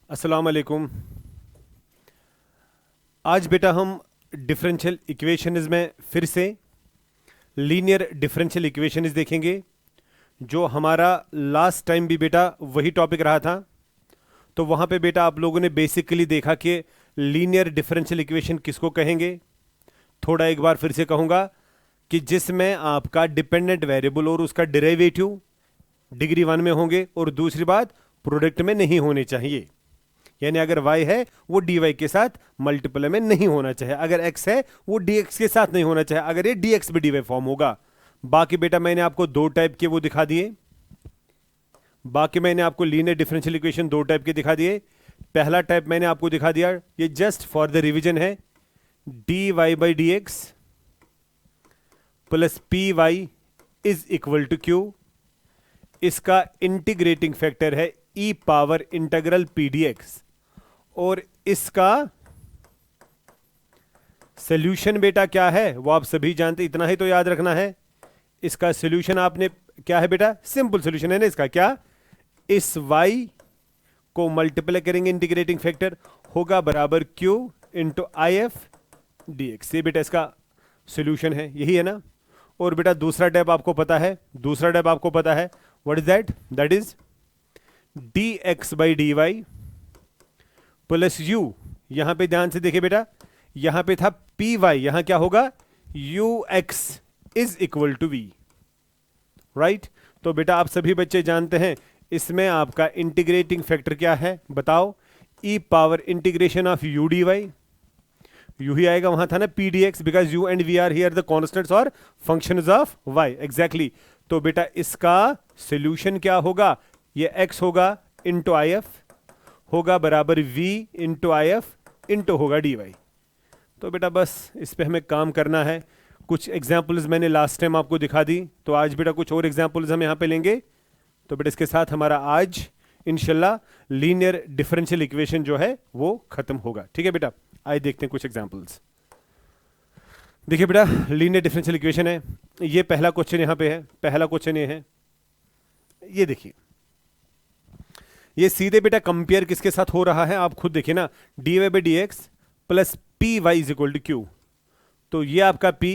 अस्सलाम वालेकुम। आज बेटा हम डिफरेंशियल इक्वेशंस में फिर से लीनियर डिफरेंशियल इक्वेशंस देखेंगे। जो हमारा लास्ट टाइम भी बेटा वही टॉपिक रहा था। तो वहाँ पे बेटा आप लोगों ने बेसिकली देखा कि लीनियर डिफरेंशियल इक्वेशन किसको कहेंगे। थोड़ा एक बार फिर से कहूँगा कि जिसमें आपका डिपेंडेंट वेरिएबल और उसका डेरिवेटिव डिग्री 1 में होंगे और दूसरी बात प्रोडक्ट में नहीं होने चाहिए। यानी अगर y है वो dy के साथ मल्टीपल में नहीं होना चाहिए, अगर x है वो dx के साथ नहीं होना चाहिए, अगर ये dx भी dy फॉर्म होगा। बाकी बेटा मैंने आपको दो टाइप के वो दिखा दिए। बाकी मैंने आपको लीनियर डिफरेंशियल इक्वेशन दो टाइप के दिखा दिए। पहला टाइप मैंने आपको दिखा दिया, ये जस्ट फॉर द रिवीजन है, dy by d x plus p y is equal to q. इसका इंटीग्रेटिंग फैक्टर है e power integral p d x और इसका सॉल्यूशन बेटा क्या है वो आप सभी जानते, इतना ही तो याद रखना है। इसका सॉल्यूशन आपने क्या है बेटा, सिंपल सॉल्यूशन है ना इसका, क्या इस y को मल्टीप्लाई करेंगे इंटीग्रेटिंग फैक्टर होगा बराबर q into I F D x. ये बेटा इसका सॉल्यूशन है, यही है ना। और बेटा दूसरा टाइप आपको पता है, दूसरा टाइप आपको पता है what is that, that is d x by d y plus u. यहां पे ध्यान से देखिए बेटा, यहां पे था पी वाई, यहां क्या होगा u x is equal to v, right. तो बेटा आप सभी बच्चे जानते हैं इसमें आपका इंटीग्रेटिंग फैक्टर क्या है बताओ, e power integration of u d y. U ही आएगा, वहां था ना p d x, because u and v are here the constants और फंक्शंस ऑफ वाई, एग्जैक्टली। तो बेटा इसका सॉल्यूशन क्या होगा, ये x होगा इंटू आई एफ होगा बराबर v into I F into होगा डी वाई। तो बेटा बस इस पे हमें काम करना है। कुछ एग्जाम्पल्स मैंने लास्ट टाइम आपको दिखा दी, तो आज बेटा कुछ और एग्जाम्पल्स हम यहाँ पे लेंगे। तो बेटा इसके साथ हमारा आज इंशाल्लाह लीनियर डिफरेंशियल इक्वेशन जो है वो खत्म होगा। ठीक है बेटा, आइए देखते हैं कुछ एग्जाम्पल्स। देखिए बेटा लीनियर डिफरेंशियल इक्वेशन है, ये पहला क्वेश्चन यहाँ पे है। पहला क्वेश्चन ये है, ये देखिए, ये सीधे बेटा कंपेयर किसके साथ हो रहा है आप खुद देखिए ना, d y by d x plus p y is equal to q. तो ये आपका p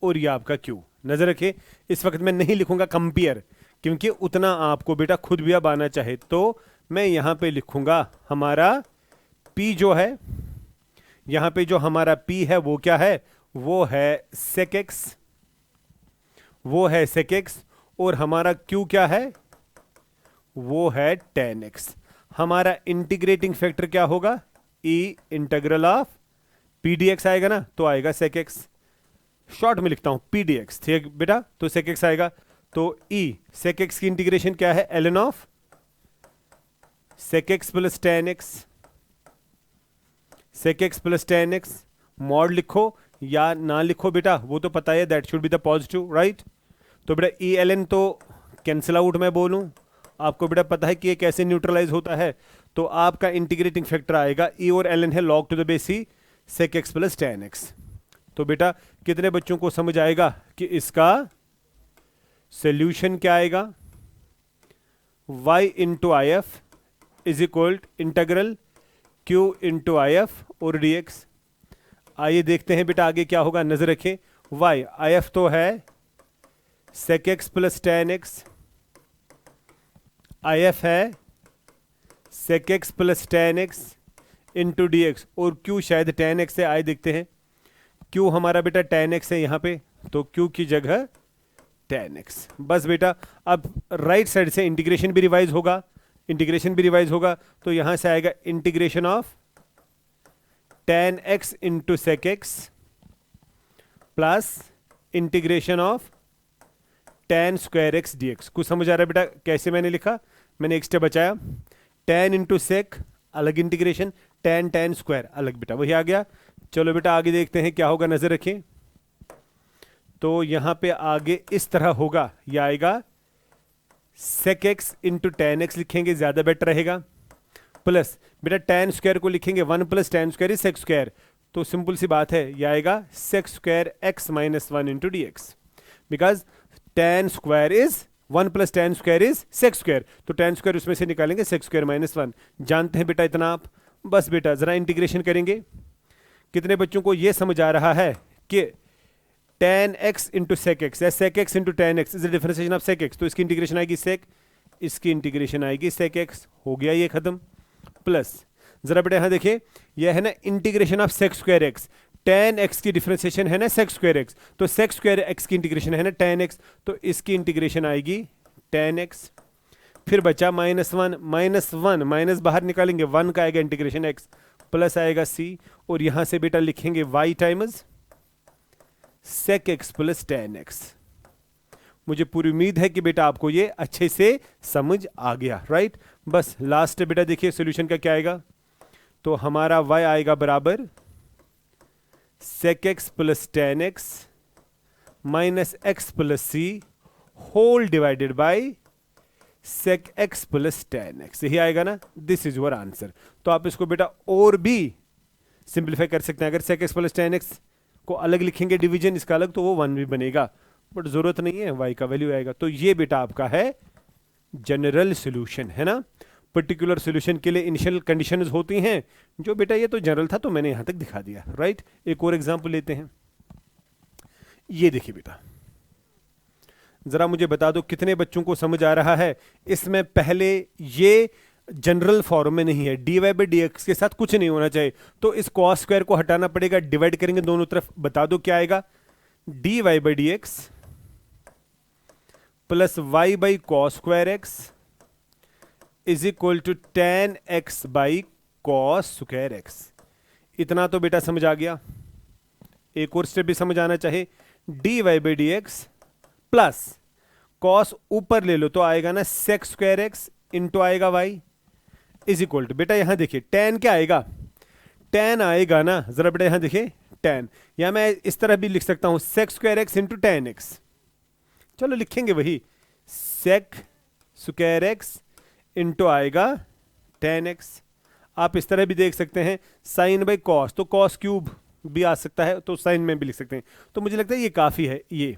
और ये आपका q। नजर रखिए इस वक्त मैं नहीं लिखूंगा कंपेयर, क्योंकि उतना आपको बेटा खुद भी अब आना चाहे। तो मैं यहां पे लिखूंगा हमारा p जो है, यहां पे जो हमारा p है वो क्या है, वो है sec x, वो है sec x, और हमारा q क्या है, वो है tan x। हमारा इंटीग्रेटिंग फैक्टर क्या होगा, e integral of P d x आएगा ना, तो आएगा sec x। शॉर्ट में लिखता हूं पी डी एक्स, ठीक बेटा, तो sec x आएगा। तो e sec x की इंटीग्रेशन क्या है, ln of sec x plus tan x, sec x plus tan x। Mod लिखो या ना लिखो बेटा वो तो पता है, that should be the positive, right. तो बेटा e ln तो कैंसिल आउट मैं बोलूं, आपको बेटा पता है कि ये कैसे न्यूट्रलाइज होता है। तो आपका इंटीग्रेटिंग फैक्टर आएगा e और ln है log to the base c sec x plus tan x। तो बेटा कितने बच्चों को समझ आएगा कि इसका सॉल्यूशन क्या आएगा, y into I F is equal integral q into I F और dx। आइए देखते हैं बेटा आगे क्या होगा, नजर रखें। y आई एफ तो है sec x plus tan x, आई एफ है sec x plus tan x into d x, और q शायद tan x है। आइए देखते हैं, q हमारा बेटा tan x है यहाँ पे, तो q की जगह tan x। बस बेटा अब राइट साइड से इंटीग्रेशन भी रिवाइज होगा, इंटीग्रेशन भी रिवाइज होगा। तो यहां से आएगा integration of tan x into sec x plus integration of tan square x dx। कुछ समझ आ रहा है बेटा कैसे मैंने लिखा, मैंने एक स्टेप बचाया, tan इंटू sec अलग इंटीग्रेशन, tan स्क्वायर अलग, बेटा वही आ गया। चलो बेटा आगे देखते हैं क्या होगा, नजर रखें। तो यहां पे आगे इस तरह होगा, यह आएगा sec x into tan x लिखेंगे, ज्यादा बेटर रहेगा, प्लस बेटा tan स्क्वायर को लिखेंगे 1 plus tan square is sec square. तो सिंपल सी बात है, यह आएगा sec square x minus 1 into d x, because tan square is 1 plus ten square is sex square, तो टेन स्क्वायर उसमें से निकालेंगे सेक्स स्क्वायर माइनस 1। जानते हैं बेटा इतना आप? बस बेटा जरा इंटीग्रेशन करेंगे। कितने बच्चों को यह समझ आ रहा है कि tan x into sec x या sec x into tan x is the differentiation of sec x, तो इसकी इंटीग्रेशन आएगी sec, इसकी इंटीग्रेशन आएगी sec x। हो गया ये खत्म। प्लस जरा बेटा यहां देखिए, यह है ना integration of sec square x, tan x की डिफरेंशिएशन है ना sec स्क्वायर x, तो sec स्क्वायर x की इंटीग्रेशन है ना tan x, तो इसकी इंटीग्रेशन आएगी tan x। फिर बचा -1, -1 माइनस बाहर निकालेंगे, 1 का आएगा इंटीग्रेशन x, प्लस आएगा c, और यहां से बेटा लिखेंगे y times sec x plus tan x। मुझे पूरी उम्मीद है कि बेटा आपको ये अच्छे से समझ आ गया, राइट। बस लास्ट बेटा देखिए सॉल्यूशन का क्या आएगा, तो हमारा y आएगा बराबर sec x plus tan x minus x plus c whole divided by sec x plus tan x, यही आएगा ना। This is your answer. तो आप इसको बेटा और भी सिंप्लीफाई कर सकते हैं। अगर sec x plus tan x को अलग लिखेंगे डिवीजन इसका अलग, तो वो 1 भी बनेगा, बट जरूरत नहीं है, y का वैल्यू आएगा। तो ये बेटा आपका है जनरल सॉल्यूशन, है ना। पर्टिकुलर सॉल्यूशन के लिए इनिशियल कंडीशंस होती हैं, जो बेटा ये तो जनरल था तो मैंने यहां तक दिखा दिया, राइट। एक और एग्जांपल लेते हैं। ये देखिए बेटा, जरा मुझे बता दो कितने बच्चों को समझ आ रहा है। इसमें पहले ये जनरल फॉर्म में नहीं है, d y by d x के साथ कुछ नहीं होना चाहिए, तो इस कॉस स्क्वायर को हटाना पड़ेगा, डिवाइड करेंगे दोनों तरफ। बता दो क्या आएगा, d y by d x plus y by cos square x is equal to tan x by cos square x. इतना तो बेटा समझ आ गया। एक और स्टेप भी समझ आना चाहिए, d y by d x plus cos ऊपर ले लो तो आएगा ना सेक स्क्वायर एक्स इंटू आएगा वाई इज इक्वल टू, बेटा यहां देखिए tan क्या आएगा, tan आएगा ना, जरा बेटा यहां देखिए tan, या मैं इस तरह भी लिख सकता हूं sec square x into tan x. चलो लिखेंगे वही, सेक स्क्वायर एक्स इंटू आएगा tan एक्स। आप इस तरह भी देख सकते हैं साइन बाई कॉस, तो कॉस क्यूब भी आ सकता है, तो साइन में भी लिख सकते हैं। तो मुझे लगता है ये काफी है। ये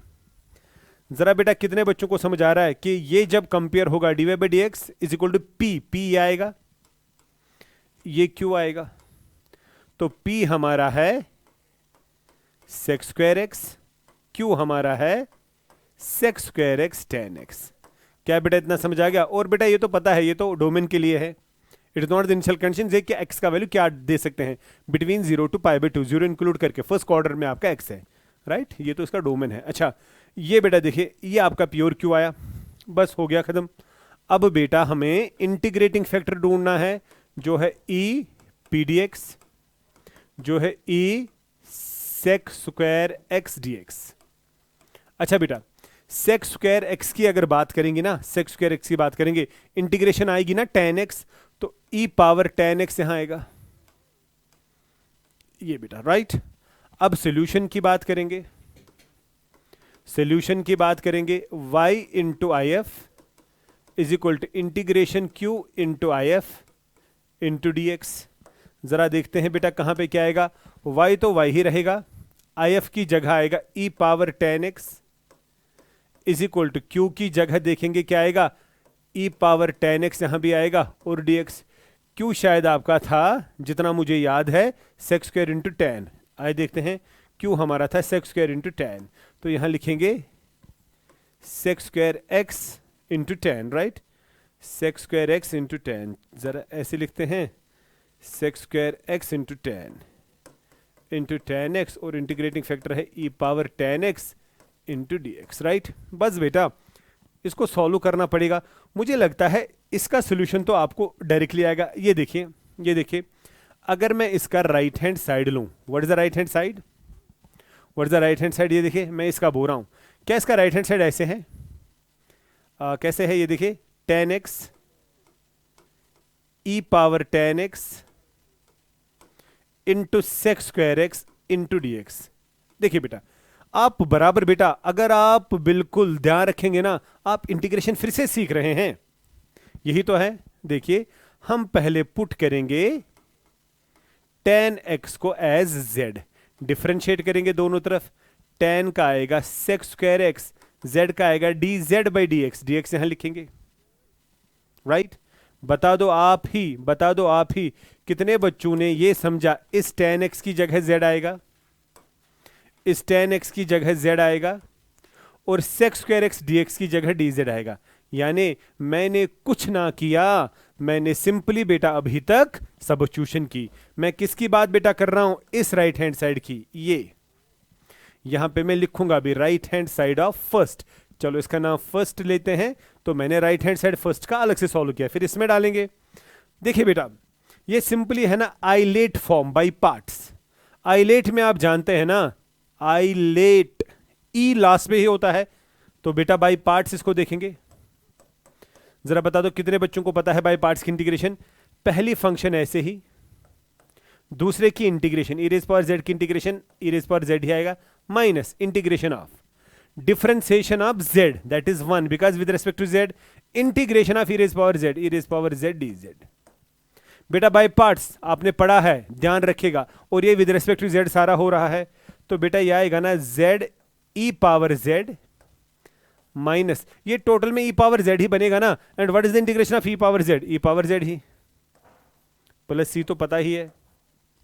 जरा बेटा कितने बच्चों को समझ आ रहा है कि ये जब कंपेयर होगा d y by d x is equal to p आएगा, ये क्यों आएगा, तो p हमारा है सेक स्क्वायर एक्स, क्यू हमारा है sec square x tan x. क्या बेटा इतना समझ आ गया? और बेटा ये तो पता है, ये तो डोमेन के लिए है, it is not the initial condition. कि एक्स का वैल्यू क्या दे सकते हैं, बिटवीन 0 टू π/2, 0 इंक्लूड करके फर्स्ट क्वार्टर में आपका एक्स है, राइट। ये तो इसका डोमेन है। अच्छा ये बेटा देखिए, ये आपका प्योर क्यू आया, बस हो गया खत्म। अब बेटा हमें इंटीग्रेटिंग फैक्टर ढूंढना है, जो है ई पी डी एक्स, जो है e sec square x d x. अच्छा बेटा सेक स्क्वायर एक्स की अगर बात करेंगे ना, सेक स्क्वायर एक्स की बात करेंगे, इंटीग्रेशन आएगी ना tan एक्स, तो ई पावर tan एक्स यहां आएगा, ये बेटा, राइट। अब सोल्यूशन की बात करेंगे, सोल्यूशन की बात करेंगे, y into I F is equal to integration q into I F into d x. जरा देखते हैं बेटा कहां पे क्या आएगा, y तो y ही रहेगा, आई एफ की जगह आएगा e power tan x is equal to q की जगह देखेंगे क्या आएगा, e पावर tan x यहां भी आएगा, और dx। q शायद आपका था, जितना मुझे याद है, सेक स्क्वायर इंटू tan। आइए देखते हैं, q हमारा था सेक स्क्वायर इंटू tan, तो यहां लिखेंगे sec square x into tan, right. Sec square x into tan, जरा ऐसे लिखते हैं, sec square x into tan x, और इंटीग्रेटिंग फैक्टर है e power tan x into d x, right. बस बेटा इसको सॉल्व करना पड़ेगा। मुझे लगता है इसका सोल्यूशन तो आपको डायरेक्टली आएगा। ये देखिए, ये देखिए, अगर मैं इसका राइट हैंड साइड लूं, what is the right hand side, what is the right hand side, ये देखिए मैं इसका बोल रहा हूं, क्या इसका राइट हैंड साइड ऐसे है, कैसे है, ये देखिए tan x e power tan x into sec square x into d x. देखिए बेटा आप बराबर, बेटा अगर आप बिल्कुल ध्यान रखेंगे ना, आप इंटीग्रेशन फिर से सीख रहे हैं, यही तो है। देखिए हम पहले पुट करेंगे tan x को एज z, डिफरेंशिएट करेंगे दोनों तरफ, tan का आएगा सेक स्क्वायर एक्स z का आएगा D Z by d x, d x यहां लिखेंगे, राइट। बता दो आप ही कितने बच्चों ने ये समझा, इस tan x की जगह z आएगा, इस tan x की जगह z आएगा, और sec square x d x की जगह डी जेड आएगा। यानी मैंने कुछ ना किया, मैंने सिंपली बेटा अभी तक सब्स्टिट्यूशन की। मैं किसकी बात बेटा कर रहा हूं, इस राइट हैंड साइड की। ये यहां पे मैं लिखूंगा अभी right hand side of first. चलो इसका नाम फर्स्ट लेते हैं, तो मैंने राइट हैंड साइड फर्स्ट का अलग से सॉल्व किया, फिर इसमें डालेंगे। देखिए बेटा ये सिंपली है ना ILATE form by parts. ILATE में आप जानते हैं ना, आइलेट ई लास्ट में ही होता है, तो बेटा बाय पार्ट्स इसको देखेंगे। जरा बता दो कितने बच्चों को पता है बाय पार्ट्स की इंटीग्रेशन। पहली फंक्शन ऐसे ही, दूसरे की integration, e raise power z की integration e raise power z ही आएगा, minus integration of differentiation of z that is 1 because with respect to z integration of e raise power z d z. बेटा by parts आपने पढ़ा है, ध्यान रखिएगा, और ये विद रिस्पेक्ट टू जेड सारा हो रहा है, तो बेटा ये आएगा ना z e power z minus, ये टोटल में ई पावर जेड ही बनेगा ना, and what is the integration of e power z, e power z ही, प्लस सी तो पता ही है,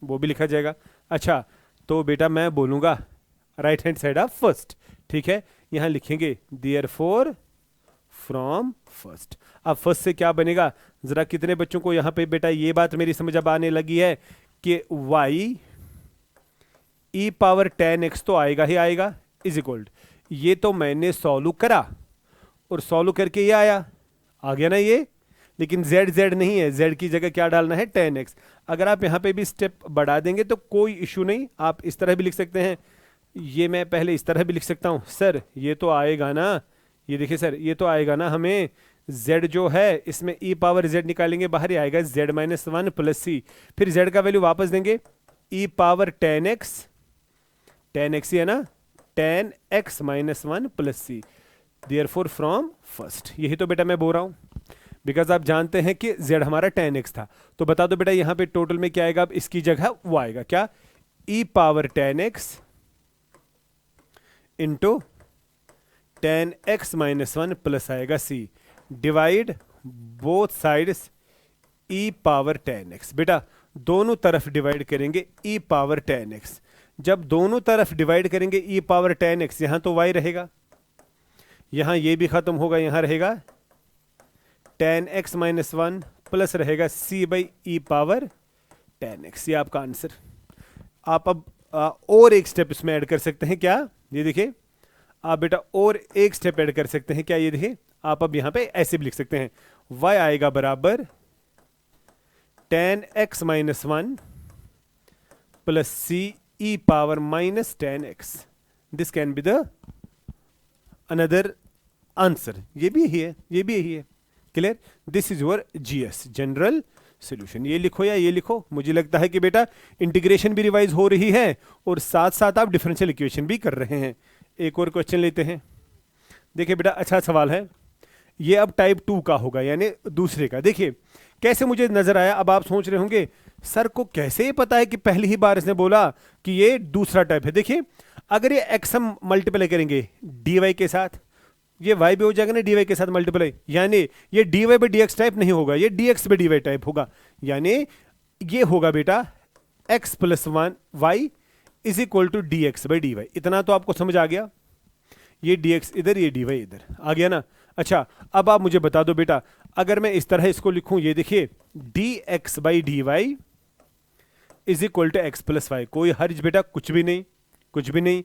वो भी लिखा जाएगा। अच्छा तो बेटा मैं बोलूंगा right hand side of first, ठीक है, यहां लिखेंगे देयरफॉर फ्रॉम फर्स्ट। अब फर्स्ट से क्या बनेगा, जरा कितने बच्चों को यहां पे बेटा ये बात मेरी समझ अब आने लगी है कि y ई पावर tan x तो आएगा ही आएगा, इज इक्वल, ये तो मैंने सॉल्व करा और सॉल्व करके ये आया, आ गया ना ये, लेकिन z नहीं है, z की जगह क्या डालना है tan x। अगर आप यहाँ पे भी स्टेप बढ़ा देंगे तो कोई इशू नहीं, आप इस तरह भी लिख सकते हैं, ये मैं पहले इस तरह भी लिख सकता हूँ, सर ये तो आएगा ना, ये देखिए सर ये तो आएगा ना, हमें z जो है इसमें e पावर z निकालेंगे बाहर ही आएगा z माइनस 1 प्लस सी, फिर z का वैल्यू वापस देंगे e पावर tan x ही है ना, tan x minus 1 plus c, therefore from first. यही तो बेटा मैं बोल रहा हूँ, बिकॉज आप जानते हैं कि z हमारा tan x था, तो बता दो बेटा यहाँ पे टोटल में क्या आएगा, अब इसकी जगह वो आएगा क्या, e power tan x into tan x minus 1 plus आएगा c, divide both sides e power tan x। बेटा दोनों तरफ डिवाइड करेंगे e पावर tan x, जब दोनों तरफ डिवाइड करेंगे e पावर tan x, यहां तो y रहेगा, यहां ये भी खत्म होगा, यहां रहेगा tan x माइनस 1 प्लस रहेगा c by E power tan x। ये आपका आंसर। आप अब और एक स्टेप इसमें ऐड कर सकते हैं, क्या, ये देखिए आप बेटा और एक स्टेप ऐड कर सकते हैं, क्या, ये देखिए आप अब यहां पे ऐसे भी लिख सकते हैं, y आएगा बराबर tan x minus 1 plus c e power minus tan x। This can be the another answer. ये भी यही है, ये भी यही है, clear. This is your GS general solution. ये लिखो या ये लिखो, मुझे लगता है कि बेटा इंटीग्रेशन भी रिवाइज हो रही है और साथ साथ आप डिफरेंशियल इक्वेशन भी कर रहे हैं। एक और क्वेश्चन लेते हैं, देखिए बेटा अच्छा सवाल है ये, अब टाइप 2 का होगा यानी दूसरे का। देखिए कैसे मुझे नजर आया, अब आप सोच रहे होंगे सर को कैसे ये पता है कि पहली ही बार इसने बोला कि ये दूसरा टाइप है। देखिए अगर ये एक्स हम मल्टीप्लाई करेंगे dy के साथ, ये y भी हो जाएगा ना dy के साथ मल्टीप्लाई, यानी ये dy बाई dx टाइप नहीं होगा, ये dx बाई dy टाइप होगा, यानी ये होगा बेटा x प्लस 1 y is equal to dx by dy। इतना तो आपको समझ आ गया, ये dx इधर ये dy इधर आ गया ना। अच्छा अब आप मुझे बता दो बेटा, अगर मैं इस तरह इसको लिखूं, ये देखिए dx by dy is equal to x plus y, कोई हर्ज बेटा कुछ भी नहीं, कुछ भी नहीं।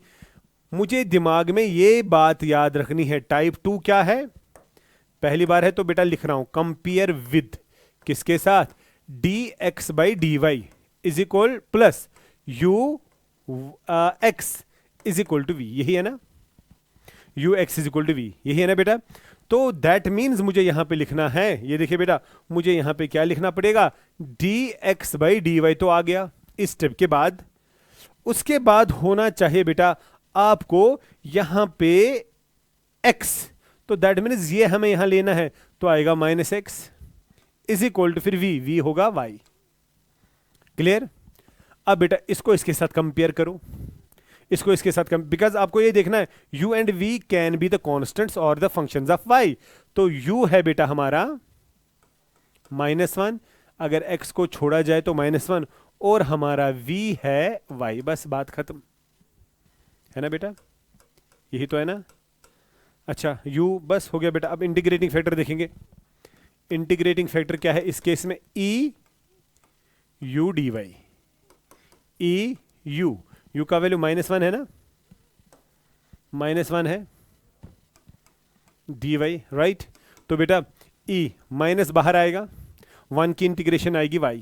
मुझे दिमाग में ये बात याद रखनी है, टाइप 2 क्या है, पहली बार है तो बेटा लिख रहा हूं, कंपेयर विद किसके साथ, dx by dy is equal plus u x is equal to v, यही है ना, u x is equal to v, यही है ना बेटा। तो दैट मीन्स मुझे यहां पे लिखना है, ये देखिए बेटा मुझे यहां पे क्या लिखना पड़ेगा, dx बाई dy तो आ गया इस स्टेप के बाद। उसके बाद होना चाहिए बेटा आपको यहां पे x, तो दैट मीन्स ये हमें यहां लेना है, तो आएगा minus x is equal to फिर v होगा y, क्लियर। अब बेटा इसको इसके साथ कंपेयर करो, इसको इसके साथ कम, बिकॉज आपको ये देखना है u and v can be the constants और द फंक्शंस ऑफ y। तो u है बेटा हमारा -1, अगर x को छोड़ा जाए तो -1, और हमारा v है y। बस बात खत्म, है ना बेटा, यही तो है ना। अच्छा u बस हो गया बेटा। अब इंटीग्रेटिंग फैक्टर देखेंगे। इंटीग्रेटिंग फैक्टर क्या है इस केस में, e u dy। e u का वैल्यू -1 है ना, -1 है dy, राइट। तो बेटा e माइनस बाहर आएगा, 1 की इंटीग्रेशन आएगी y,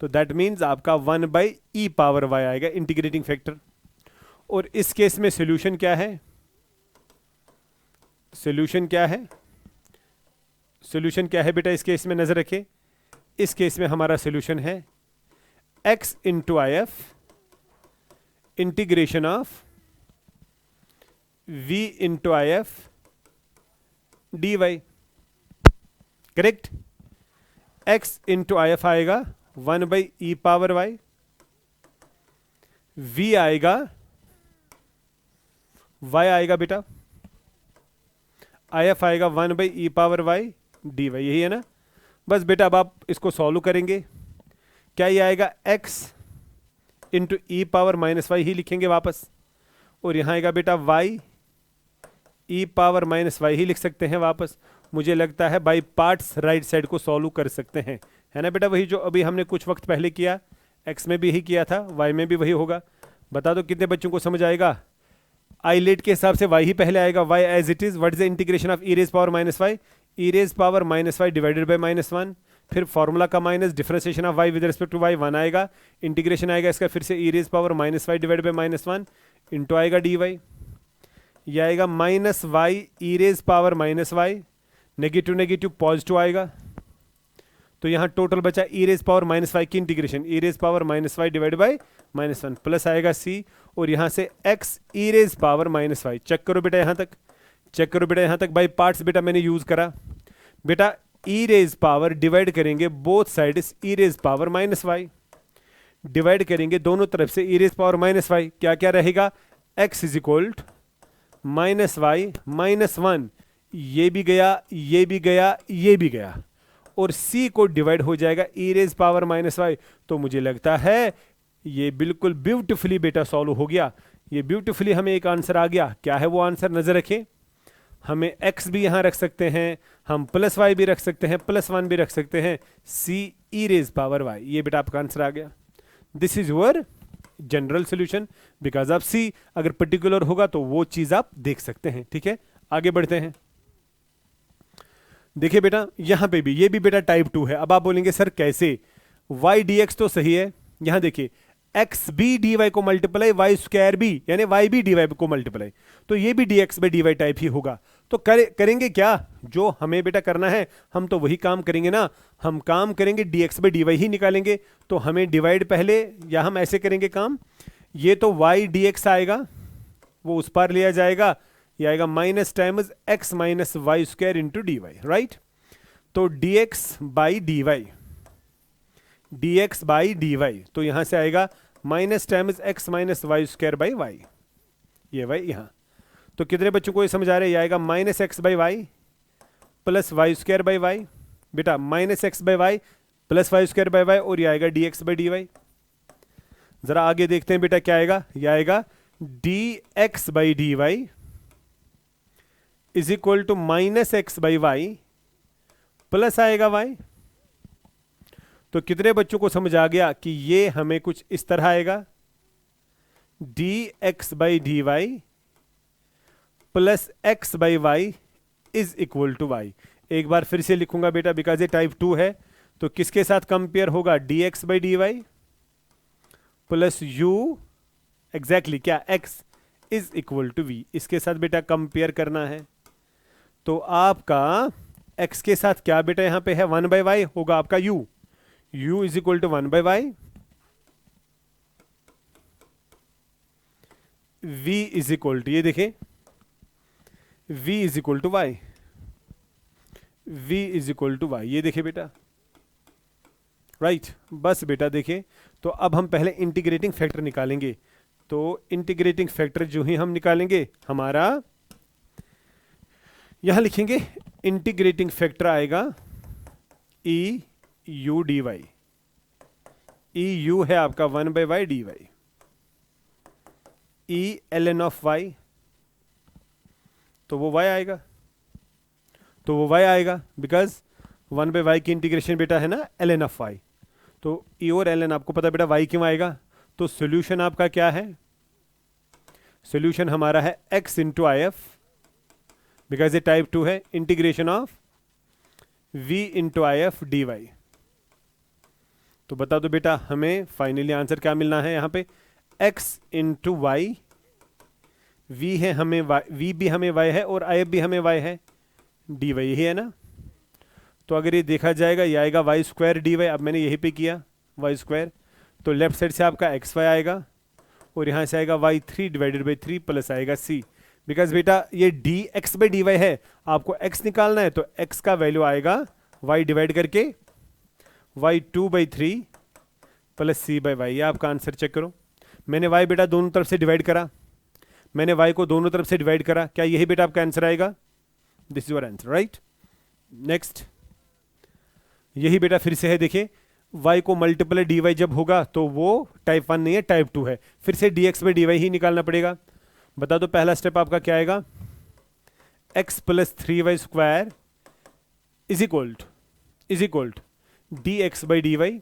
तो दैट मीन्स आपका 1/e पावर y आएगा इंटीग्रेटिंग फैक्टर। और इस केस में सॉल्यूशन क्या है, सॉल्यूशन क्या है, सॉल्यूशन क्या है बेटा इस केस में नजर रखें। इस केस में हमारा सॉल्यूशन है x into I F integration of v into I F d y, correct. x into I F आएगा 1/e पावर y, v आएगा, y आएगा बेटा, आई एफ आएगा 1/e पावर y dy, यही है ना। बस बेटा अब आप इसको सॉल्व करेंगे, क्या ये आएगा x into e power -y ही लिखेंगे वापस, और यहाँ आएगा बेटा y e पावर -y ही लिख सकते हैं वापस। मुझे लगता है बाई पार्ट्स राइट साइड को सॉल्व कर सकते हैं, है ना बेटा, वही जो अभी हमने कुछ वक्त पहले किया, x में भी यही किया था, y में भी वही होगा। बता दो कितने बच्चों को समझ आएगा। आईलेट के हिसाब से y ही पहले आएगा, y as it is, what is the integration of e raise power -y, e raise power -y divided by -1, फिर फॉर्मूला का minus, differentiation of y with respect to y 1 आएगा, इंटीग्रेशन आएगा इसका फिर से e raise power -y divided by -1 into आएगा dy, ये आएगा -y e raise power -y, negative negative positive आएगा, तो यहाँ टोटल बचा e रेज पावर -y की integration, e raise power -y divide by -1 plus आएगा c, और यहाँ से x e raise power -y। Check करो बेटा यहाँ तक, चेक करो बेटा यहाँ तक, बाई पार्ट्स बेटा मैंने यूज करा। बेटा e रेज पावर डिवाइड करेंगे both sides e raise power -y, divide करेंगे दोनों तरफ से e रेज पावर -y, क्या क्या रहेगा, x इज इक्वल -y -1, ये भी गया, ये भी गया, ये भी गया, और c को डिवाइड हो जाएगा e रेज पावर -y। तो मुझे लगता है ये बिल्कुल ब्यूटीफुली बेटा सॉल्व हो गया, ये ब्यूटीफुली हमें एक आंसर आ गया। क्या है वो आंसर नजर रखें, हमें x भी यहां रख सकते हैं, हम +y भी रख सकते हैं, +1 भी रख सकते हैं, c e raise power y, ये बेटा आपका आंसर आ गया। This is your general solution, because of c, अगर पर्टिकुलर होगा तो वो चीज आप देख सकते हैं। ठीक है, आगे बढ़ते हैं। देखिए बेटा यहां पे भी, ये भी बेटा टाइप 2 है। अब आप बोलेंगे सर कैसे, y dx तो सही है, यहां देखिए एक्स बी डी वाई को मल्टीप्लाई वाई स्क्वायर बी, यानी वाई बी डी वाई को मल्टीप्लाई, तो ये भी d x by d y type ही होगा। तो करेंगे क्या, जो हमें बेटा करना है हम तो वही काम करेंगे ना, हम काम करेंगे D x by d why he निकालेंगे। तो हमें डिवाइड पहले, या हम ऐसे करेंगे काम, ये तो वाई डी एक्स आएगा, वो उस पार लिया जाएगा, ये आएगा minus times x minus y square into d y, right. तो d x by d y, d x by d y, तो यहां से आएगा minus times x minus y square by y, ये वाई यहां। तो कितने बच्चों को ये समझ आ रहा है, ये आएगा minus x by y plus y square by y, बेटा minus x by y plus y square by y, और ये आएगा d x by d y. जरा आगे देखते हैं बेटा क्या आएगा, ये आएगा d x by d y is equal to minus x by y plus आएगा वाई। तो कितने बच्चों को समझ आ गया कि ये हमें कुछ इस तरह आएगा, d x by d y plus x by y is equal to y. एक बार फिर से लिखूंगा बेटा, बिकॉज ये टाइप 2 है, तो किसके साथ कंपेयर होगा, d x by d y plus u exactly क्या x is equal to v, इसके साथ बेटा कंपेयर करना है। तो आपका एक्स के साथ क्या बेटा यहां पे है, 1 बाई वाई होगा आपका u, u is equal to 1 by y, v is equal to, ये देखें v is equal to y, v is equal to y, ये देखें बेटा, राइट। बस बेटा देखें, तो अब हम पहले इंटीग्रेटिंग फैक्टर निकालेंगे। तो इंटीग्रेटिंग फैक्टर जो ही हम निकालेंगे हमारा, यहां लिखेंगे इंटीग्रेटिंग फैक्टर आएगा e u d y. E u है आपका 1/y dy, e ln of y, तो वो y आएगा, तो वो y आएगा बिकॉज 1/y की इंटीग्रेशन बेटा है ना ln ऑफ y, तो ई और ln आपको पता बेटा y क्यों आएगा। तो सोल्यूशन आपका क्या है, सोल्यूशन हमारा है x into I F, because ये टाइप 2 है, integration of v into I F d y. तो बता दो बेटा हमें फाइनली आंसर क्या मिलना है यहाँ पे, x इंटू वाई, v है हमें v भी हमें y है और i भी हमें y है, dy यही है ना। तो अगर ये देखा जाएगा ये आएगा वाई स्क्वायर डी वाई, अब मैंने यहीं पे किया वाई स्क्वायर, तो लेफ्ट साइड से आपका एक्स वाई आएगा और यहाँ से आएगा वाई 3 डिवाइडेड बाई 3 प्लस आएगा सी, बिकॉज बेटा ये d x by d y है, आपको एक्स निकालना है तो एक्स का वैल्यू आएगा वाई डिवाइड करके y 2/3 plus c by y. आपका आंसर चेक करो, मैंने वाई बेटा दोनों तरफ से डिवाइड करा, मैंने वाई को दोनों तरफ से डिवाइड करा, क्या यही बेटा आपका आंसर आएगा, this is your answer right. Next यही बेटा फिर से है, देखिए y को मल्टीप्लाई डी वाई जब होगा तो वो टाइप 1 नहीं है टाइप 2 है, फिर से dx by d why he निकालना पड़ेगा। बता दो पहला स्टेप आपका क्या आएगा, x plus 3y square is equal d x by d y,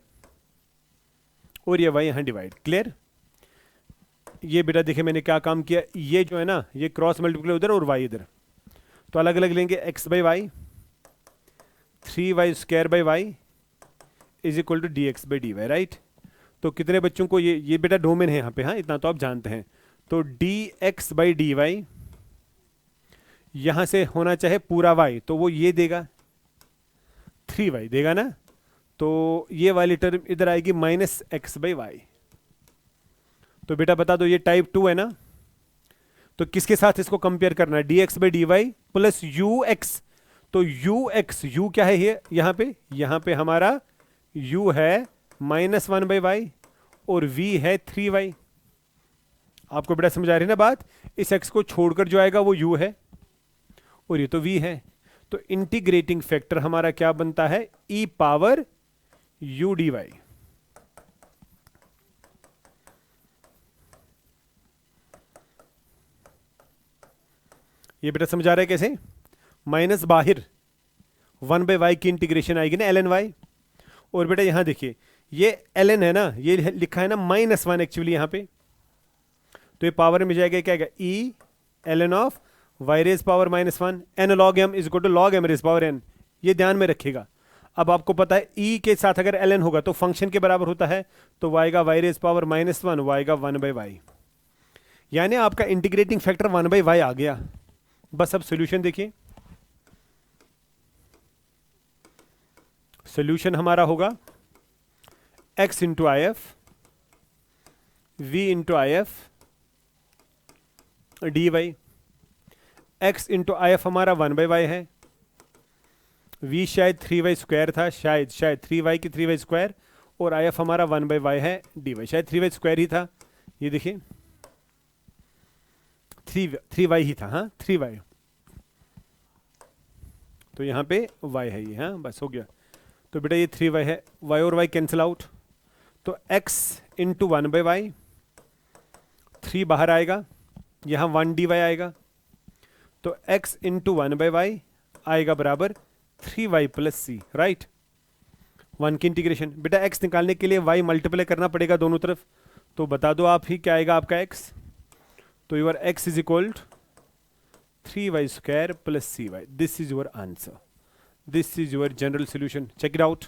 और ये y यहाँ डिवाइड, क्लियर। ये बेटा देखिए मैंने क्या काम किया, ये जो है ना ये क्रॉस मल्टीप्लाई उधर और y इधर, तो अलग अलग लेंगे, x by y 3y square by y is equal to d x by d y right. तो कितने बच्चों को ये बेटा डोमेन है यहाँ पे, हाँ इतना तो आप जानते हैं। तो d x by d y यहाँ से होना चाहे पूरा y, तो वो ये देगा 3y देगा ना, तो ये वाली टर्म इधर आएगी माइनस एक्स बाई वाई। तो बेटा बता दो ये टाइप 2 है ना, तो किसके साथ इसको कंपेयर करना है, d x by d y plus u x. तो यू एक्स, यू क्या है ये यहाँ पे हमारा u है -1/y और v है 3y। आपको बेटा समझ आ रही है ना बात, इस x को छोड़कर जो आएगा वो u है और ये तो v है, तो इंटीग्रेटिंग फैक्टर हमारा क्या बनता है, e पावर u dy। ये बेटा समझ आ रहा है कैसे, माइनस बाहर 1/y की इंटीग्रेशन आएगी ना ln y, और बेटा यहां देखिए ये ln है ना, ये लिखा है ना -1 एक्चुअली यहाँ पे, तो ये पावर में जाएगा क्या आएगा, e ln of y raise power -1 n log m is equal to log m raise power n, ये ध्यान में रखिएगा। अब आपको पता है e के साथ अगर ln होगा तो फंक्शन के बराबर होता है, तो y का y रेज पावर -1, y का 1/y, यानी आपका इंटीग्रेटिंग फैक्टर 1/y आ गया। बस अब सोल्यूशन देखिए, सोल्यूशन हमारा होगा x into I F, v into I F d y. X into I F हमारा 1/y है, v शायद 3y स्क्वायर था, शायद 3y की 3y स्क्वायर, और आई एफ हमारा 1/y है डी वाई, शायद 3y स्क्वायर ही था, ये देखिए 3y ही था, हाँ 3y, तो यहाँ पे y है ये, हाँ बस हो गया। तो बेटा ये 3y है, y और y कैंसिल आउट, तो x इंटू 1/y, 3 बाहर आएगा, यहाँ 1 dy आएगा, तो x इंटू 1/y आएगा बराबर 3y प्लस सी राइट। 1 की इंटीग्रेशन, बेटा x निकालने के लिए y मल्टीप्लाई करना पड़ेगा दोनों तरफ, तो बता दो आप ही क्या आएगा आपका x, तो your x is equal 3y square plus c y. This is your answer, this is your general solution, check it out,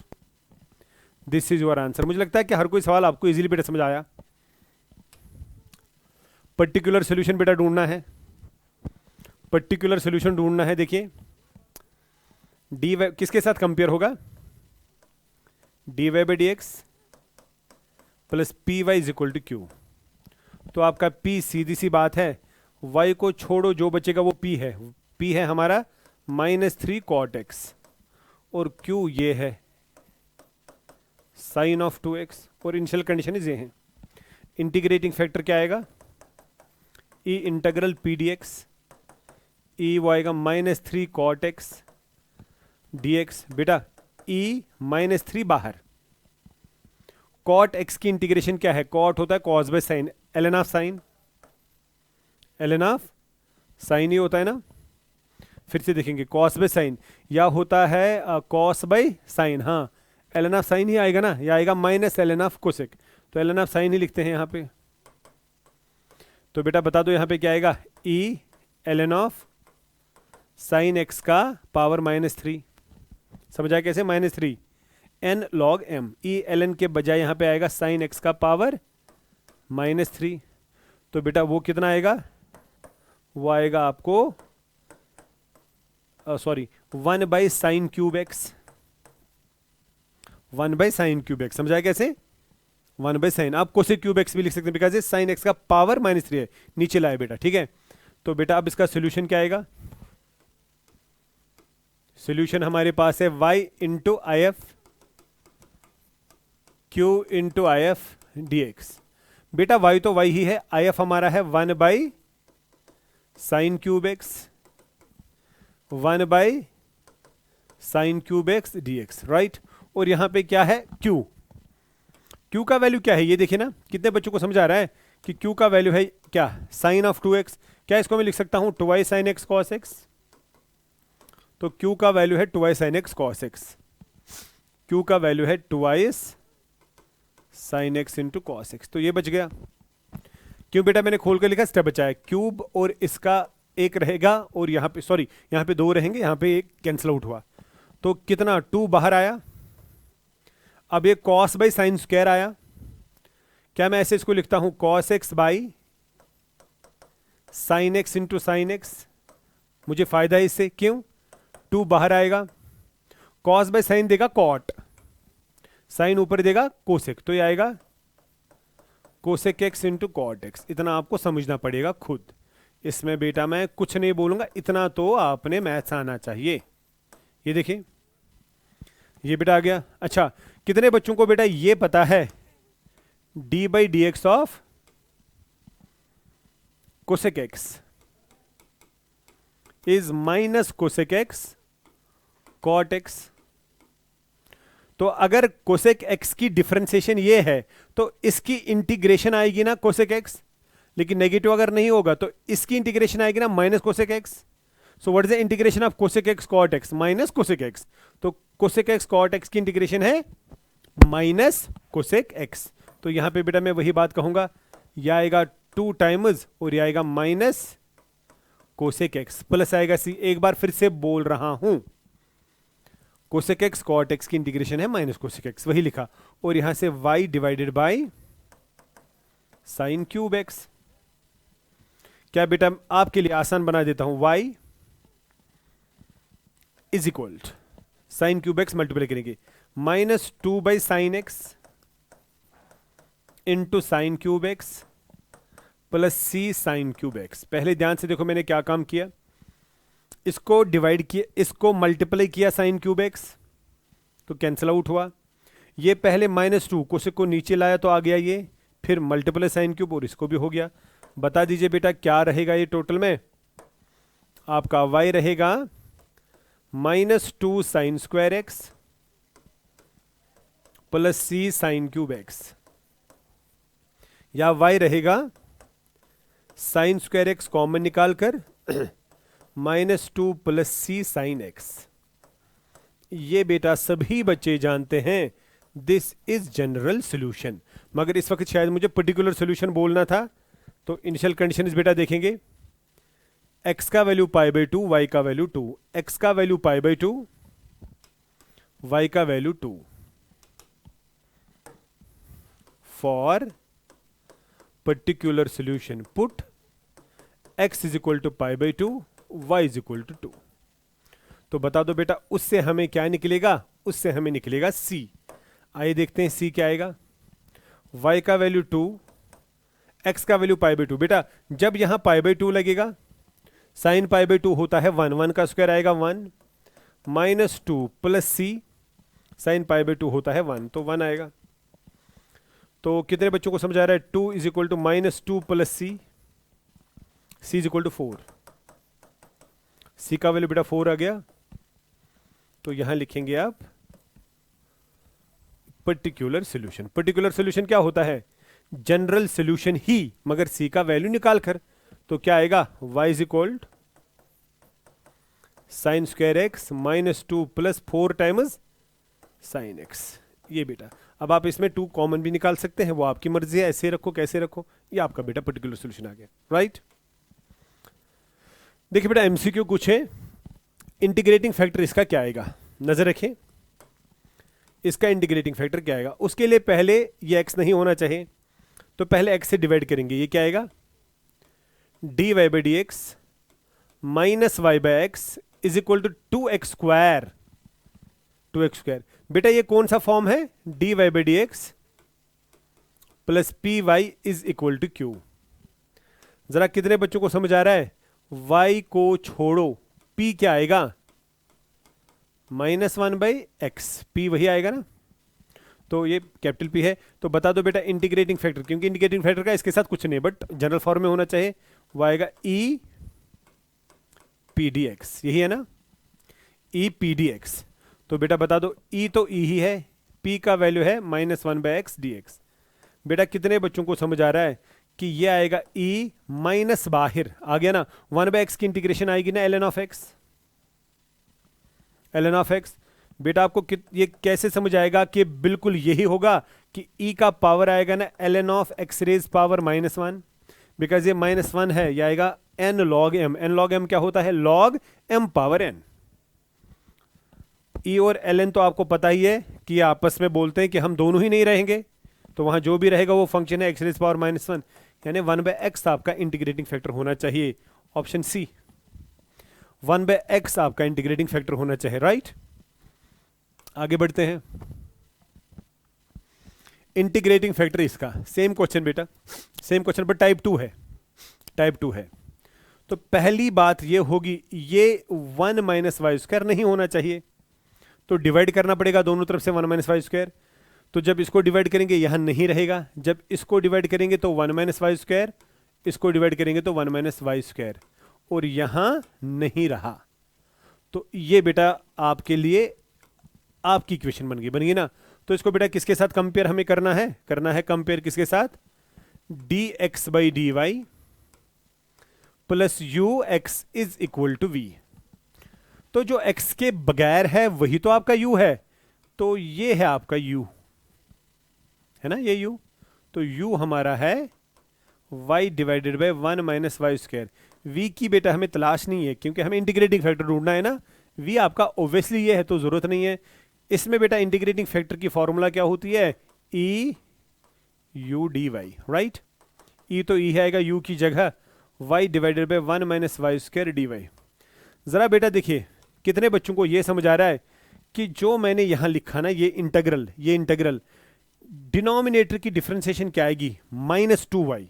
this is your answer. मुझे लगता है कि हर कोई सवाल आपको इजीली बेटा समझ आया। पर्टिकुलर सोल्यूशन बेटा ढूंढना है, पर्टिकुलर सोल्यूशन ढूंढना है। देखिए डी वाई किसके साथ कंपेयर होगा, d y by d x plus p y is equal to q. तो आपका p सीधी सी बात है, y को छोड़ो जो बचेगा वो p है, p है हमारा -3 cot x, और q ये है sin ऑफ 2x, और इनिशियल कंडीशन ये है। इंटीग्रेटिंग फैक्टर क्या आएगा, ई इंटीग्रल पी डी एक्स, ई वो आएगा -3 cot x डी एक्स। बेटा ई -3 बाहर, cot x की इंटीग्रेशन क्या है? cot होता है cos by sine, ln of sine, ln of sine ही होता है ना। फिर से देखेंगे cos बाय साइन, या होता है cos बाय साइन, हाँ ln ऑफ साइन ही आएगा ना, या आएगा -ln ऑफ कोसेक, तो ln ऑफ साइन ही लिखते हैं यहाँ पे। तो बेटा बता दो यहाँ पे क्या आएगा? ई ln ऑफ साइन एक्स का पावर -3, समझा कैसे? -3 n log m, ई ln के बजाय यहाँ पे आएगा साइन एक्स का पावर -3। तो बेटा वो कितना आएगा? वो आएगा आपको sorry 1/sin cube x, 1/sin cube x, समझाया कैसे? 1/sin, आप कोसेक क्यूब एक्स भी लिख सकते हैं, बिकॉज साइन एक्स का पावर -3 है, नीचे लाए बेटा, ठीक है। तो बेटा अब इसका सोल्यूशन क्या आएगा? सोल्यूशन हमारे पास है y into I F Q into I F D x. बेटा y तो y ही है, आई एफ हमारा है 1/sin cube x, 1/sin cube x d x, right. और यहां पे क्या है? q, q का वैल्यू क्या है ये देखिए ना, कितने बच्चों को समझ आ रहा है कि q का वैल्यू है क्या? Sine of 2x। क्या इसको मैं लिख सकता हूं 2y sin x cos x? तो q का वैल्यू है 2y sin x cos x, q का वैल्यू है 2y sin x into cos x। तो ये बच गया। क्यों बेटा मैंने खोल कर लिखा, स्टेप बचा है, क्यूब और इसका एक रहेगा, और यहाँ पे सॉरी यहाँ पे 2 रहेंगे, यहाँ पे एक कैंसिल आउट हुआ, तो कितना 2 बाहर आया। अब ये cos बाई साइन स्क्वायर आया, क्या मैं ऐसे इसको लिखता हूं cos x by sine x into sine x? मुझे फायदा है इससे, क्यों? 2 बाहर आएगा, cos बाय साइन देगा cot, साइन ऊपर देगा कोसेक, तो ये आएगा cosec x into cot x. इतना आपको समझना पड़ेगा खुद, इसमें बेटा मैं कुछ नहीं बोलूंगा, इतना तो आपने मैथ्स आना चाहिए। ये देखिए ये बेटा आ गया। अच्छा कितने बच्चों को बेटा ये पता है d by d x of cosec x is minus cosec x cot x? तो अगर कोसेक एक्स की डिफरेंशिएशन ये है तो इसकी इंटीग्रेशन आएगी ना कोसेक एक्स, लेकिन नेगेटिव अगर नहीं होगा तो इसकी इंटीग्रेशन आएगी ना minus cosec x. So what is the integration of cosec x cot x? Minus cosec x. तो कोसेक एक्स कॉट एक्स की इंटीग्रेशन है माइनस कोसेक एक्स। तो यहां पे बेटा मैं वही बात कहूंगा, यह आएगा 2 टाइम्स और यह आएगा माइनस कोसेक एक्स प्लस आएगा सी। एक बार फिर से बोल रहा हूं, कोसेक एक्स कॉट एक्स की इंटीग्रेशन है माइनस कोसेक एक्स, वही लिखा, और यहां से y divided by sine cube x. क्या बेटा आपके लिए आसान बना देता हूं, y is equal sine cube x multiply करेंगे -2 by sine x into sine cube x plus c sine cube x. पहले ध्यान से देखो मैंने क्या काम किया, इसको डिवाइड किया, इसको मल्टीप्लाई किया साइन क्यूब एक्स तो कैंसिल आउट हुआ। ये पहले -2 कोसेक को नीचे लाया तो आ गया ये, फिर मल्टीप्लाई साइन क्यूब और इसको भी हो गया। बता दीजिए बेटा क्या रहेगा ये टोटल में? आपका y रहेगा -2 sine square x plus c sine cube x, या y रहेगा साइन स्क्वायर एक्स कॉमन निकालकर -2 प्लस सी साइन एक्स। ये बेटा सभी बच्चे जानते हैं दिस इज जनरल सॉल्यूशन, मगर इस वक्त शायद मुझे पर्टिकुलर सॉल्यूशन बोलना था। तो इनिशियल कंडीशंस बेटा देखेंगे, x का वैल्यू π/2, y का वैल्यू 2, x का वैल्यू π/2, y का value 2 for particular solution put x is equal to π/2, y is equal to 2। तो बता दो बेटा उससे हमें क्या निकलेगा? उससे हमें निकलेगा c। आइए देखते हैं c क्या आएगा। y का वैल्यू 2, x का वैल्यू π/2। बेटा जब यहां π/2 लगेगा, साइन π/2 होता है 1, 1 का स्क्वायर आएगा 1, -2 प्लस c साइन π/2 होता है 1, तो 1 आएगा। तो कितने बच्चों को समझ आ रहा है? 2 is equal to -2 plus c, c is equal to 4। c का वैल्यू बेटा 4 आ गया, तो यहां लिखेंगे आप पर्टिकुलर सोल्यूशन। पर्टिकुलर सोल्यूशन क्या होता है? जनरल सोल्यूशन ही, मगर c का वैल्यू निकाल कर। तो क्या आएगा? y is equal sine square x minus 2 plus 4 times sine x. ये बेटा, अब आप इसमें 2 कॉमन भी निकाल सकते हैं, वो आपकी मर्जी है, ऐसे रखो कैसे रखो। ये आपका बेटा पर्टिकुलर सोल्यूशन आ गया, राइट। देखिए बेटा एमसीक्यू कुछ है। इंटीग्रेटिंग फैक्टर इसका क्या आएगा, नजर रखें। इसका इंटीग्रेटिंग फैक्टर क्या आएगा? उसके लिए पहले ये x नहीं होना चाहिए, तो पहले x से डिवाइड करेंगे। ये क्या आएगा? dy by d x minus y by x is equal to 2x square. 2x square बेटा ये कौन सा फॉर्म है? dy by d x plus p y is equal to q. जरा कितने बच्चों को समझ आ रहा है? y को छोड़ो, p क्या आएगा? -1 बाई एक्स, पी वही आएगा ना, तो ये कैपिटल पी है। तो बता दो बेटा इंटीग्रेटिंग फैक्टर, क्योंकि इंटीग्रेटिंग फैक्टर का इसके साथ कुछ नहीं, बट जनरल फॉर्म में होना चाहिए। वो आएगा ई पी डी एक्स, यही है ना, ई पी डी एक्स। तो बेटा बता दो ई तो ई ही है, पी का वैल्यू है -1 बाई एक्स डी एक्स। बेटा कितने बच्चों को समझ आ रहा है कि ये आएगा ई माइनस बाहर आ गया ना, 1 बाई एक्स की इंटीग्रेशन आएगी ना ln of x, ln of x. बेटा आपको ये कैसे समझ आएगा कि बिल्कुल यही होगा कि e का पावर आएगा ना ln of x raise power -1, because ये -1 है, यह आएगा n log m। n log m क्या होता है? log m power n। e और ln तो आपको पता ही है कि आपस में बोलते हैं कि हम दोनों ही नहीं रहेंगे, तो वहां जो भी रहेगा वो फंक्शन है एक्स रेज पावर -1, यानी 1 बाई एक्स आपका इंटीग्रेटिंग फैक्टर होना चाहिए। ऑप्शन सी, 1 बाई एक्स आपका इंटीग्रेटिंग फैक्टर होना चाहिए, राइट। आगे बढ़ते हैं। इंटीग्रेटिंग फैक्टर इसका सेम क्वेश्चन बेटा, सेम क्वेश्चन पर टाइप 2 है, टाइप 2 है। तो पहली बात ये होगी ये 1 माइनस वाई स्क्वायर नहीं होना चाहिए, तो डिवाइड करना पड़ेगा दोनों तरफ से 1 माइनस वाई स्क्वायर। तो जब इसको डिवाइड करेंगे यहां नहीं रहेगा, जब इसको डिवाइड करेंगे तो 1 माइनस वाई स्क्वायर, इसको डिवाइड करेंगे तो 1 माइनस वाई स्क्वायर, और यहां नहीं रहा। तो ये बेटा आपके लिए आपकी इक्वेशन बन गई ना। तो इसको बेटा किसके साथ कंपेयर हमें करना है कंपेयर किसके साथ? D x by d y plus u x is equal to v. तो जो x के बगैर है वही तो आपका u है, तो ये है आपका u, है ना, ये u। तो u हमारा है y divided by 1 minus y square. v की बेटा हमें तलाश नहीं है, क्योंकि हमें इंटीग्रेटिंग फैक्टर ढूंढना है ना। v आपका ओब्वियसली ये है, तो जरूरत नहीं है। इसमें बेटा इंटीग्रेटिंग फैक्टर की फॉर्मूला क्या होती है? e u dy, right. e तो e आएगा u की जगह, y divided by 1 minus y square dy। जरा बेटा देखिए कितने बच्चों को यह समझ आ रहा है कि जो मैंने यहां लिखा ना, ये इंटीग्रल डिनोमिनेटर की डिफरेंशिएशन क्या आएगी? -2y।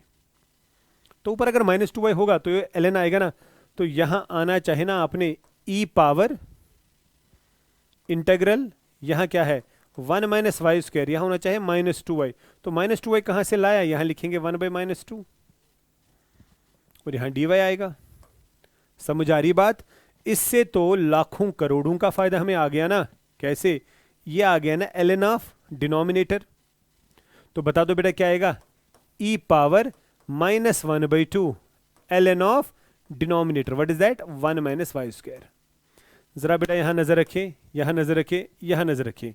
तो ऊपर अगर -2y होगा तो ये ln आएगा ना, तो यहां आना चाहे ना आपने e पावर इंटीग्रल, यहां क्या है 1 माइनस वाई स्क्वायर, यहां होना चाहे -2y। तो -2y कहां से लाया? यहां लिखेंगे 1 बाई -2, और यहां dy आएगा। समझ आ रही बात? इससे तो लाखों करोड़ों का फायदा हमें आ गया ना। कैसे? ये आ गया ना ln ऑफ डिनोमिनेटर। तो बता दो बेटा क्या आएगा? e power -1/2 ln of denominator, what is that? 1 minus y square. जरा बेटा यहां नजर रखें, यहां नजर रखें, यहां नजर रखें।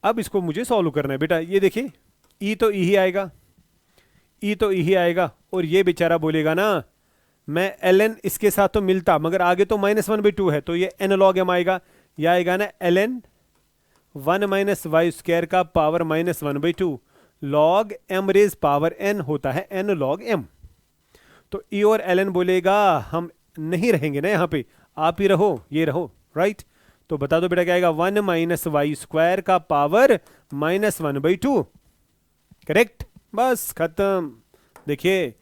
अब इसको मुझे सॉल्व करना है बेटा। ये देखिए e तो e ही आएगा, e तो e ही आएगा, और ये बेचारा बोलेगा ना मैं ln इसके साथ तो मिलता, मगर आगे तो -1/2 है, तो ये n log m आएगा। यह आएगा ना ln 1 माइनस वाई स्क्वायर का power -1/2 log m raise power n होता है n log m। तो e और ln बोलेगा हम नहीं रहेंगे ना यहाँ पे, आप ही रहो, ये रहो, राइट। तो बता दो बेटा क्या आएगा? 1 माइनस वाई स्क्वायर का पावर -1/2, करेक्ट। बस खत्म। देखिए,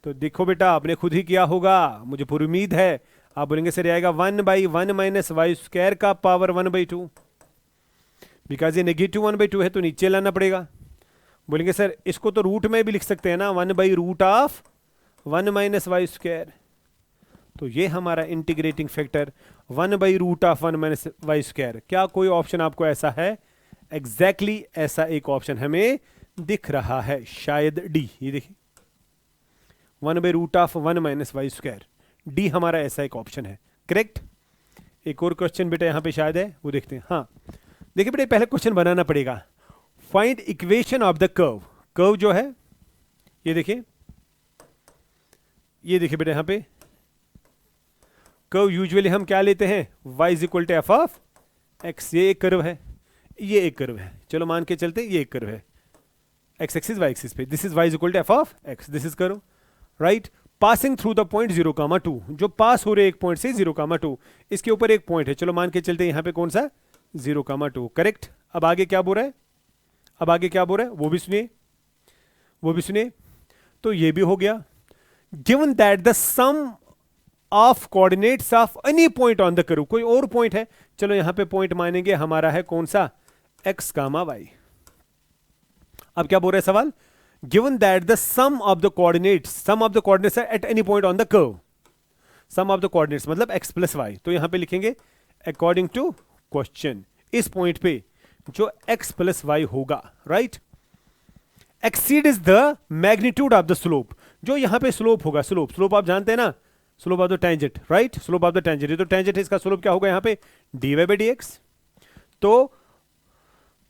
तो देखो बेटा आपने खुद ही किया होगा, मुझे पूरी उम्मीद है। आप बोलेंगे सर ये आएगा 1 बाई 1 माइनस वाई स्क्वायर का पावर 1/2, बिकॉज ये -1/2 है तो नीचे लाना पड़ेगा। बोलेंगे सर इसको तो रूट में भी लिख सकते हैं ना, 1 by root of 1 minus y square, तो ये हमारा integrating factor 1/√1 minus y square. क्या कोई ऑप्शन आपको ऐसा है? एग्जैक्टली ऐसा एक ऑप्शन हमें दिख रहा है, शायद डी। ये देखिए 1/√1 माइनस वाई स्क्वायर, डी हमारा ऐसा एक ऑप्शन है। करेक्ट। एक और क्वेश्चन बेटा यहाँ पे शायद है, वो देखते हैं। हाँ देखिए बेटा, पहले क्वेश्चन बनाना पड़ेगा। Find equation of the curve. Curve जो है ये देखिए, ये देखिए बेटा, यहाँ पे कर्व यूजुअली हम क्या लेते हैं? y is equal to f of x. ये एक कर्व है, ये एक कर्व है, चलो मान के चलते ये एक कर्व है एक्स एक्सिस वाई एक्सिस पे। This is y is equal to f of x, this is curve, right. Passing through the point 0,2, जो पास हो रहे एक पॉइंट से 0,2, इसके ऊपर एक पॉइंट है, चलो मान के चलते यहाँ पे कौन सा? 0,2। करेक्ट। अब आगे क्या बोल रहा है? अब आगे क्या बोल रहा है वो भी सुनिए, वो भी सुनिए। तो ये भी हो गया। Given that the sum of coordinates of any point on the curve, कोई और पॉइंट है, चलो यहां पे पॉइंट मानेंगे हमारा है कौन सा? x, y। अब क्या बोल रहा है सवाल? Given that the sum of the coordinates at any point on the curve, sum of the coordinates मतलब x प्लस वाई, तो यहां पे लिखेंगे अकॉर्डिंग टू क्वेश्चन, इस पॉइंट पे जो x प्लस वाई होगा, right, exceed is the magnitude of the slope. जो यहां पे स्लोप होगा, स्लोप आप जानते हैं ना, slope of the tangent, right, slope of the tangent. ये तो टेंजेंट है, इसका स्लोप क्या होगा यहाँ पे? dy/dx। तो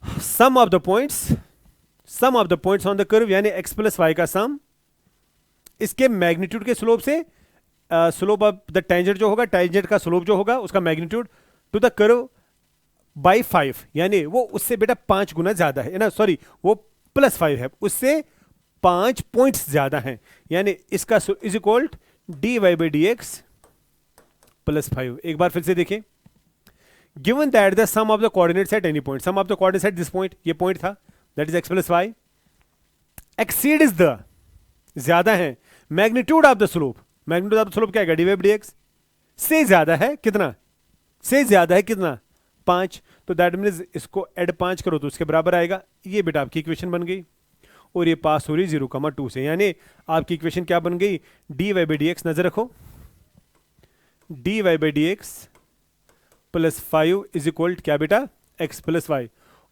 sum of the points on the curve यानी x प्लस वाई का सम, इसके मैग्नीट्यूड के स्लोप से स्लोप ऑफ द टेंजेंट जो होगा, टेंजेंट का स्लोप जो होगा उसका magnitude to the curve by 5, यानी वो उससे बेटा 5 गुना ज्यादा है ना, सॉरी वो +5 है, उससे 5 पॉइंट्स ज्यादा हैं, यानी इसका इज इक्वल dy/dx +5। एक बार फिर से देखें। Given that the sum of the coordinates at any point, sum of the coordinates at this point, ये पॉइंट था, that is x plus y, exceed is the, ज्यादा है, magnitude of the slope, magnitude of the slope क्या है? dy/dx से ज्यादा है कितना? से ज्यादा है कितना? 5। तो दैट मीन्स इसको ऐड 5 करो तो उसके बराबर आएगा। ये बेटा आपकी इक्वेशन बन गई, और ये पास हो रही 0,2 से, यानी आपकी इक्वेशन क्या बन गई? dy/dx, नजर रखो, dy/dx +5 इज इक्वल क्या बेटा? x plus y.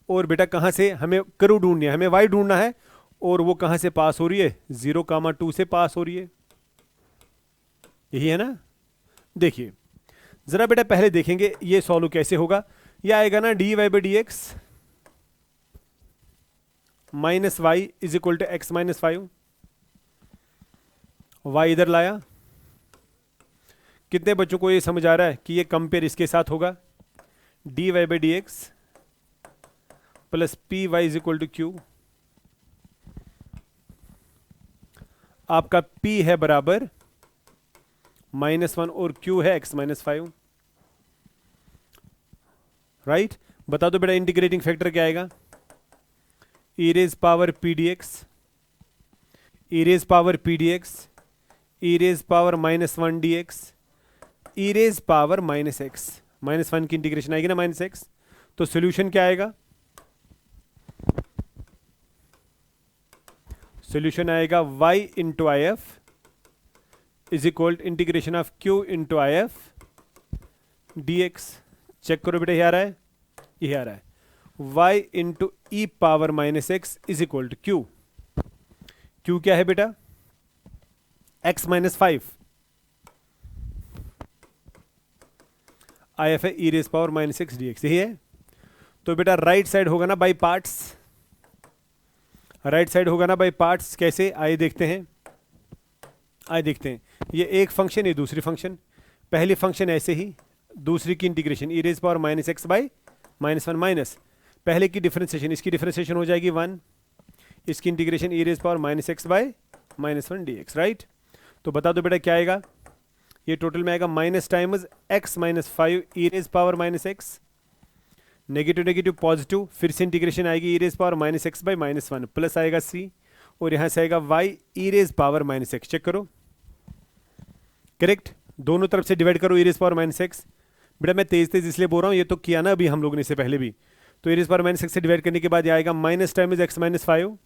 और बेटा कहां से हमें कर्व ढूंढना है? हमें y ढूंढना है, और वो कहां से पास हो रही है? 0,2 से पास हो रही है, यही है ना। देखिए जरा बेटा पहले देखेंगे ये सॉल्व कैसे होगा। ये आएगा ना dy/dx minus y is equal to x minus 5, y इधर लाया। कितने बच्चों को ये समझ आ रहा है कि ये कंपेयर इसके साथ होगा? dy/dx plus p y is equal to q, आपका p है बराबर -1 और q है x माइनस 5, राइट। बता दो बेटा इंटीग्रेटिंग फैक्टर क्या आएगा? e raise power p dx, e raise power p dx, e raise power -1 dx, e raise power -x, -1 की इंटीग्रेशन आएगी ना -x, तो सॉल्यूशन क्या आएगा? सॉल्यूशन आएगा y into I F is equal integration of q into I F dx। Check करो बेटा, ये आ रहा है, ये आ रहा है, y into e power -x is equal to q. Q क्या है बेटा? x माइनस 5, आई एफ है e raise power -x dx, यही है। तो बेटा राइट साइड होगा ना बाई पार्ट्स, राइट साइड होगा ना बाई पार्ट्स। कैसे? आइए देखते हैं, आइए देखते हैं। ये एक फंक्शन, ये दूसरी फंक्शन, पहली फंक्शन ऐसे ही, दूसरी की integration e raise power -x by -1 minus, पहले की डिफरेंशिएशन, इसकी डिफरेंशिएशन हो जाएगी 1, इसकी integration e raise power -x by -1 dx, right. तो बता दो बेटा क्या आएगा? ये टोटल में आएगा minus times x minus 5 e raise power -x, negative negative positive, फिर से इंटीग्रेशन आएगी e raise power -x by -1, plus आएगा c, और यहां से आएगा y e raise power -x। Check करो, करेक्ट, दोनों तरफ से डिवाइड करो ई रेज पावर -x। बेटा मैं तेज तेज इसलिए बोल रहा हूं, ये तो किया ना अभी हम लोग ने इससे पहले भी। तो ई रेज पावर -x से डिवाइड करने के बाद ये आएगा minus times x minus 5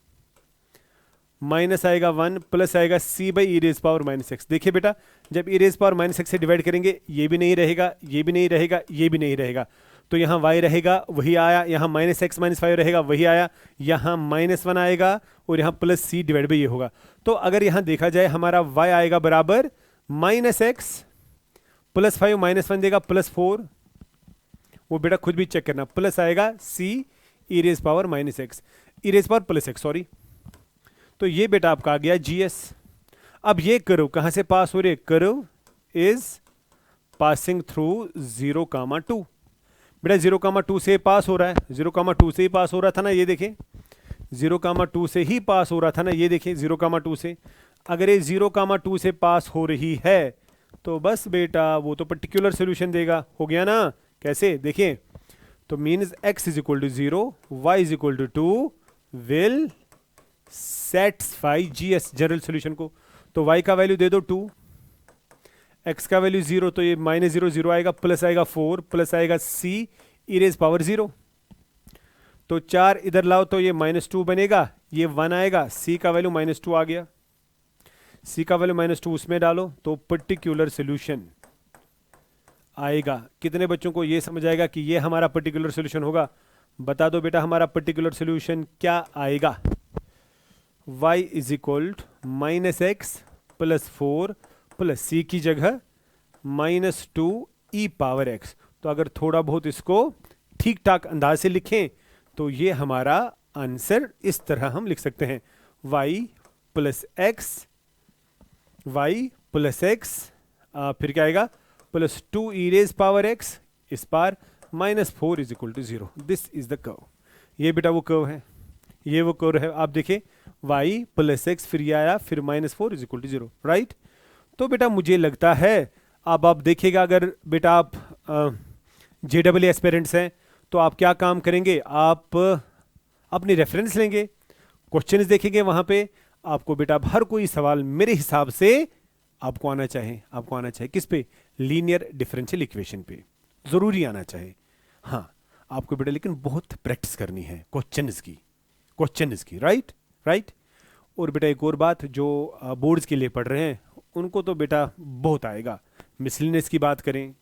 minus आएगा 1 प्लस आएगा c by e raise power minus x. देखिए बेटा, जब e raise power minus x से डिवाइड करेंगे ये भी नहीं रहेगा, ये भी नहीं रहेगा, ये भी नहीं रहेगा, तो यहाँ y रहेगा वही आया, यहाँ माइनस एक्स माइनस फाइव रहेगा वही आया, यहाँ -1 आएगा और यहाँ प्लस c डिवाइड बाई ये होगा। तो अगर यहाँ देखा जाए हमारा y आएगा बराबर -x प्लस 5 -1 देगा +4, वो बेटा खुद भी चेक करना, प्लस आएगा c ई रेज पावर -x, ई रेज पावर +x सॉरी। तो ये बेटा आपका आ गया GS। अब ये कर्व कहाँ से पास हो रहे, कर्व इज पासिंग थ्रू 0,2। बेटा 0,2 से पास हो रहा है, 0,2 से ही पास हो रहा था ना, ये देखें 0,2 से ही पास हो रहा था ना, ये देखें 0,2 से। अगर ये 0,2 से पास हो रही है तो बस बेटा वो तो पर्टिकुलर सोल्यूशन देगा, हो गया ना। कैसे देखिए, तो means x is equal to 0, y is equal to 2 will satisfy GS general solution को। तो y का वैल्यू दे दो 2, x का वैल्यू 0, तो ये -0 0 आएगा, प्लस आएगा 4 प्लस आएगा c ई रेज पावर 0। तो 4 इधर लाओ तो ये -2 बनेगा, ये 1 आएगा, c का वैल्यू -2 आ गया, c का वैल्यू -2 उसमें डालो तो पर्टिकुलर सोल्यूशन आएगा। कितने बच्चों को ये समझ आएगा कि ये हमारा पर्टिकुलर सोल्यूशन होगा? बता दो बेटा हमारा पर्टिकुलर सोल्यूशन क्या आएगा। y is equal -x plus 4 plus c की जगह -2 ई पावर x। तो अगर थोड़ा बहुत इसको ठीक ठाक अंदाज से लिखें तो ये हमारा आंसर इस तरह हम लिख सकते हैं, y प्लस x फिर क्या आएगा +2 ई रेज पावर x इस पार -4 is equal to 0। This is the curve. ये बेटा वो कर्व है, ये वो कर्व है। आप देखिए y प्लस x फिर ये आया, फिर -4 इज इक्वल टू 0, राइट। तो बेटा मुझे लगता है अब आप देखिएगा, अगर बेटा आप JEE एस्पिरेंट्स हैं तो आप क्या काम करेंगे, आप अपनी रेफरेंस लेंगे, क्वेश्चंस देखेंगे, वहाँ पे आपको बेटा अब हर कोई सवाल मेरे हिसाब से आपको आना चाहिए किस पे, लीनियर डिफरेंशियल इक्वेशन पे ज़रूरी आना चाहिए। हाँ आपको बेटा लेकिन बहुत प्रैक्टिस करनी है क्वेश्चंस की, राइट। और बेटा एक और बात, जो बोर्ड्स के लिए पढ़ रहे हैं उनको तो बेटा बहुत आएगा। मिसलिनियस की बात करें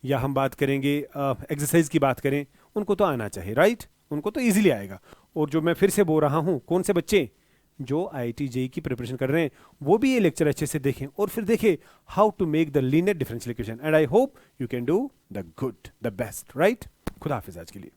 या हम बात करेंगे एक्सरसाइज की बात करें, उनको तो आना चाहिए, राइट, उनको तो इजीली आएगा। और जो मैं फिर से बोल रहा हूँ, कौन से बच्चे जो IIT JEE की प्रिपरेशन कर रहे हैं वो भी ये लेक्चर अच्छे से देखें और फिर देखें how to make the linear differential equation, and I hope you can do the good the best, right. खुदा हाफिज आज के लिए।